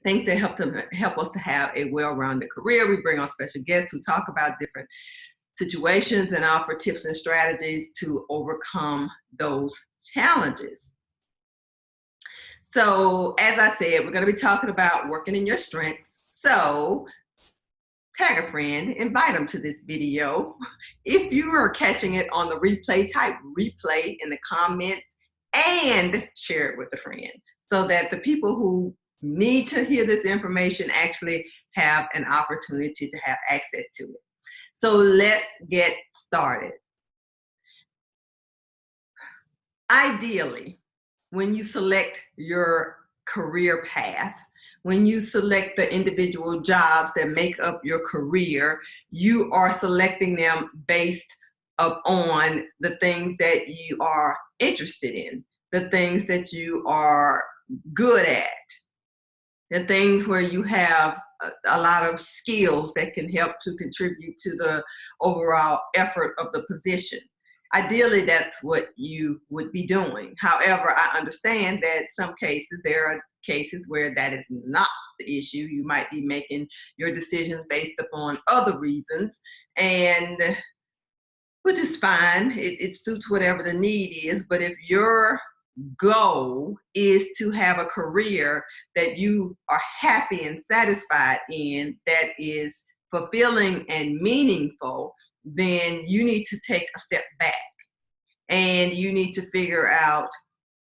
things that help us to have a well-rounded career. We bring on special guests who talk about different situations and offer tips and strategies to overcome those challenges. So as I said, we're going to be talking about working in your strengths. So tag a friend, invite them to this video. If you are catching it on the replay, type replay in the comments and share it with a friend so that the people who need to hear this information actually have an opportunity to have access to it. So let's get started. Ideally, when you select your career path, when you select the individual jobs that make up your career, you are selecting them based upon the things that you are interested in, the things that you are good at, the things where you have a lot of skills that can help to contribute to the overall effort of the position. Ideally, that's what you would be doing. However, I understand that some cases, there are cases where that is not the issue. You might be making your decisions based upon other reasons, and which is fine. It suits whatever the need is. But if your goal is to have a career that you are happy and satisfied in, that is fulfilling and meaningful, then you need to take a step back and you need to figure out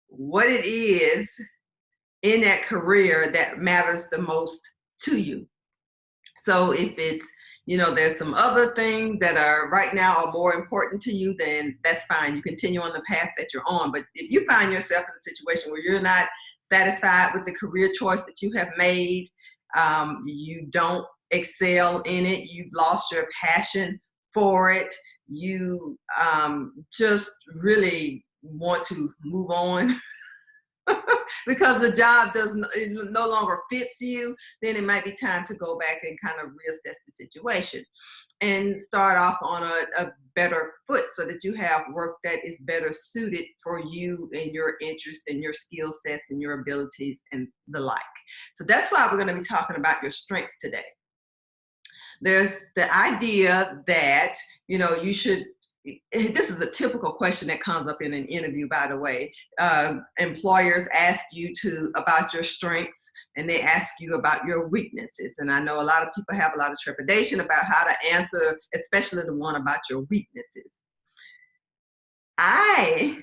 what it is in that career that matters the most to you. So if it's, there's some other things that are right now are more important to you, then that's fine. You continue on the path that you're on. But if you find yourself in a situation where you're not satisfied with the career choice that you have made, you don't excel in it, you've lost your passion for it, you just really want to move on because the job no longer fits you, then it might be time to go back and kind of reassess the situation and start off on a better foot so that you have work that is better suited for you and your interests and your skill sets and your abilities and the like. So that's why we're going to be talking about your strengths today. There's the idea that, you should, this is a typical question that comes up in an interview, by the way. Employers ask you about your strengths and they ask you about your weaknesses. And I know a lot of people have a lot of trepidation about how to answer, especially the one about your weaknesses. I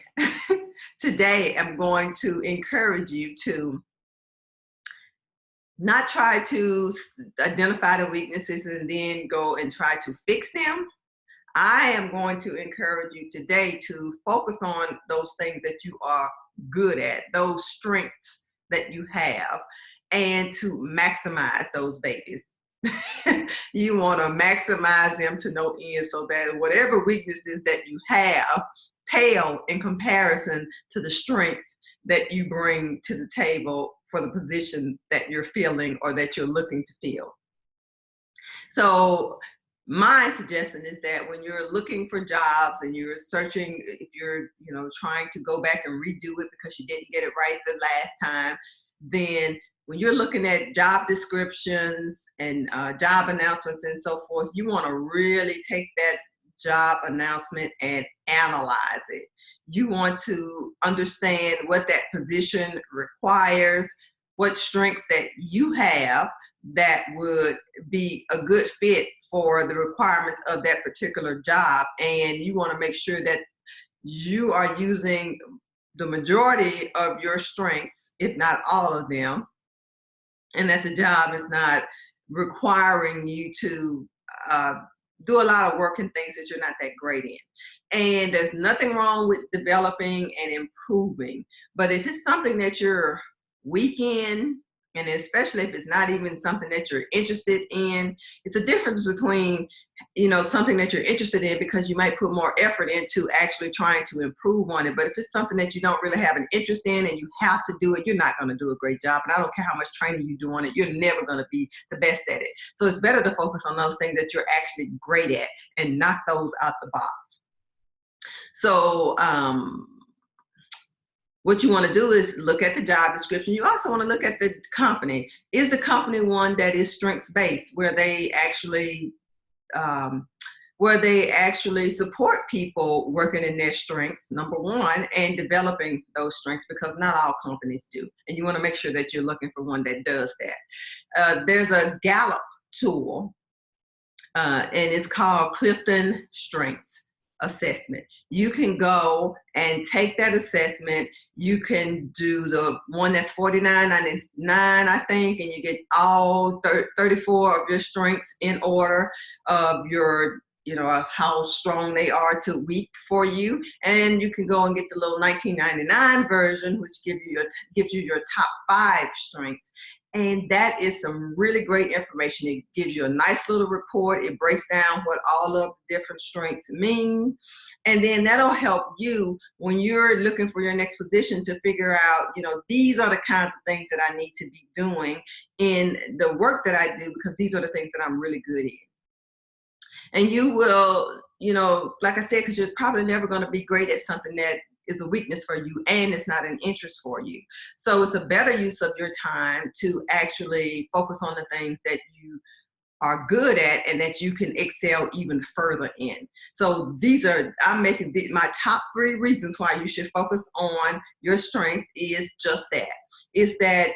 today am going to encourage you to not try to identify the weaknesses and then go and try to fix them. I am going to encourage you today to focus on those things that you are good at, those strengths that you have, and to maximize those babies. You want to maximize them to no end so that whatever weaknesses that you have pale in comparison to the strengths that you bring to the table for the position that you're filling or that you're looking to fill. So my suggestion is that when you're looking for jobs and you're searching, if you're trying to go back and redo it because you didn't get it right the last time, then when you're looking at job descriptions and job announcements and so forth, you want to really take that job announcement and analyze it. You want to understand what that position requires, what strengths that you have that would be a good fit for the requirements of that particular job. And you want to make sure that you are using the majority of your strengths, if not all of them, and that the job is not requiring you to do a lot of work in things that you're not that great in. And there's nothing wrong with developing and improving. But if it's something that you're weak in, and especially if it's not even something that you're interested in, it's a difference between, something that you're interested in because you might put more effort into actually trying to improve on it. But if it's something that you don't really have an interest in and you have to do it, you're not going to do a great job. And I don't care how much training you do on it, you're never going to be the best at it. So it's better to focus on those things that you're actually great at and knock those out the box. So what you want to do is look at the job description. You also want to look at the company. Is the company one that is strengths-based, where they actually support people working in their strengths, number one, and developing those strengths, because not all companies do. And you want to make sure that you're looking for one that does that. There's a Gallup tool, and it's called Clifton Strengths Assessment. You can go and take that assessment. You can do the one that's $49.99, I think, and you get all 34 of your strengths in order of your, how strong they are to weak for you. And you can go and get the little $19.99 version, which gives you your top 5 strengths. And that is some really great information. It gives you a nice little report. It breaks down what all of the different strengths mean. And then that'll help you when you're looking for your next position to figure out, these are the kinds of things that I need to be doing in the work that I do, because these are the things that I'm really good in. And you will, like I said, because you're probably never going to be great at something that is a weakness for you and it's not an interest for you. So it's a better use of your time to actually focus on the things that you are good at and that you can excel even further in. So I'm making my top 3 reasons why you should focus on your strength is just that. Is that,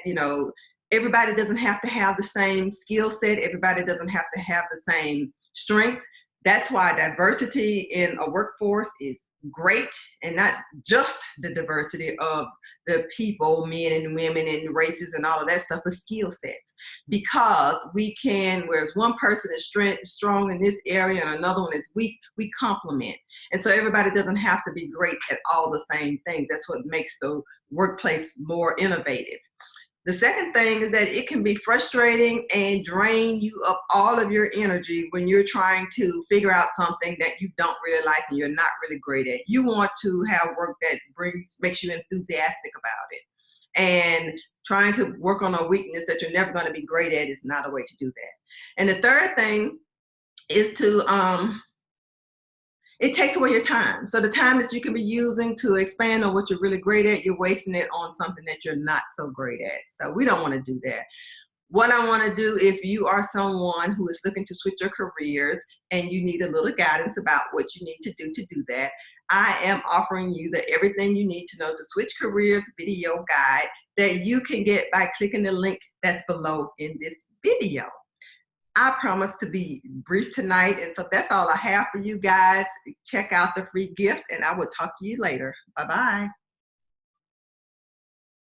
everybody doesn't have to have the same skill set. Everybody doesn't have to have the same strengths. That's why diversity in a workforce is great, and not just the diversity of the people, men and women and races and all of that stuff, but skill sets. Because we can, whereas one person is strong in this area and another one is weak, we complement. And so everybody doesn't have to be great at all the same things. That's what makes the workplace more innovative. The second thing is that it can be frustrating and drain you of all of your energy when you're trying to figure out something that you don't really like and you're not really great at. You want to have work that makes you enthusiastic about it. And trying to work on a weakness that you're never going to be great at is not a way to do that. And the third thing is it takes away your time. So the time that you can be using to expand on what you're really great at, you're wasting it on something that you're not so great at. So we don't want to do that. What I want to do, if you are someone who is looking to switch your careers and you need a little guidance about what you need to do that, I am offering you the Everything You Need to Know to Switch Careers video guide that you can get by clicking the link that's below in this video. I promise to be brief tonight, and so that's all I have for you guys. Check out the free gift, and I will talk to you later. Bye-bye.